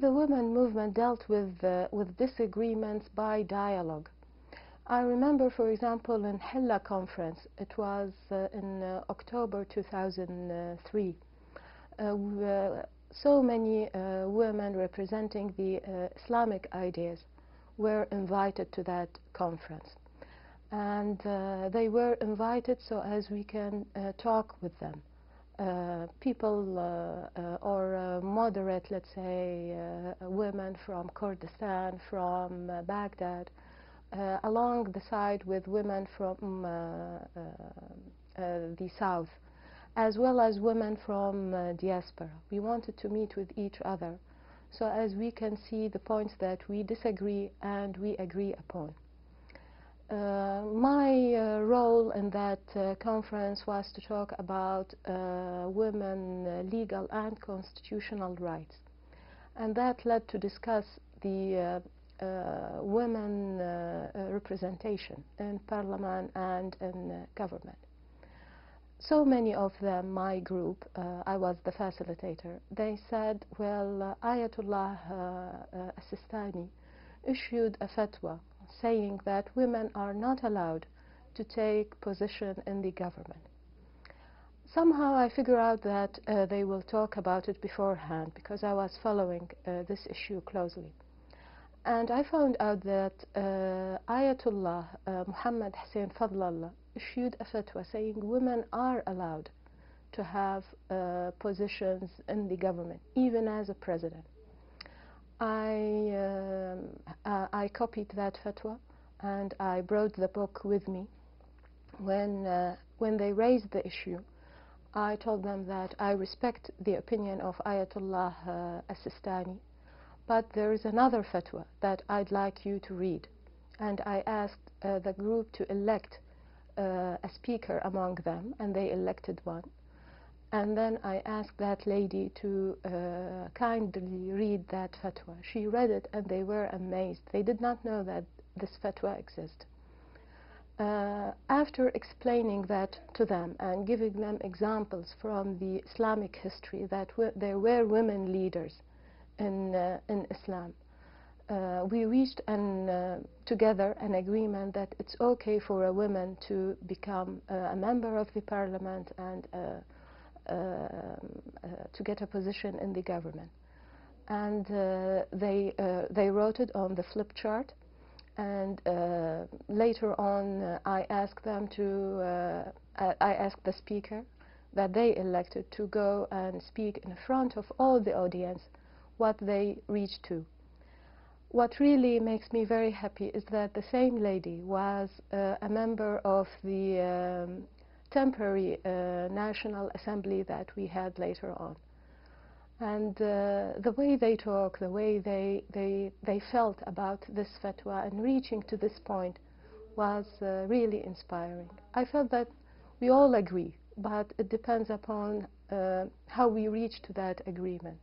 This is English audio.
the women movement dealt with disagreements by dialogue. I remember, for example, in Hilla conference, it was in October 2003, so many women representing the Islamic ideas were invited to that conference. And they were invited so as we can talk with them. People or moderate, let's say, women from Kurdistan, from Baghdad, along the side with women from the south, as well as women from diaspora. We wanted to meet with each other so as we can see the points that we disagree and we agree upon. My role in that conference was to talk about women legal and constitutional rights, and that led to discuss the women representation in parliament and in government. So many of them, my group, I was the facilitator, they said, well, Ayatollah Sistani issued a fatwa saying that women are not allowed to take position in the government. Somehow I figure out that they will talk about it beforehand because I was following this issue closely. And I found out that Ayatollah Muhammad Hussein Fadlallah issued a fatwa saying women are allowed to have positions in the government, even as a president. I copied that fatwa and I brought the book with me. When they raised the issue, I told them that I respect the opinion of Ayatollah Sistani, but there is another fatwa that I'd like you to read. And I asked the group to elect a speaker among them, and they elected one. And then I asked that lady to kindly read that fatwa. She read it and they were amazed. They did not know that this fatwa exists. After explaining that to them and giving them examples from the Islamic history that there were women leaders in Islam, we reached together an agreement that it's okay for a woman to become a member of the parliament and to get a position in the government. And they wrote it on the flip chart, and later on I asked them to I asked the speaker that they elected to go and speak in front of all the audience what they reached to. What really makes me very happy is that the same lady was a member of the temporary National Assembly that we had later on. And the way they talk, the way they felt about this fatwa and reaching to this point was really inspiring. I felt that we all agree, but it depends upon how we reach to that agreement.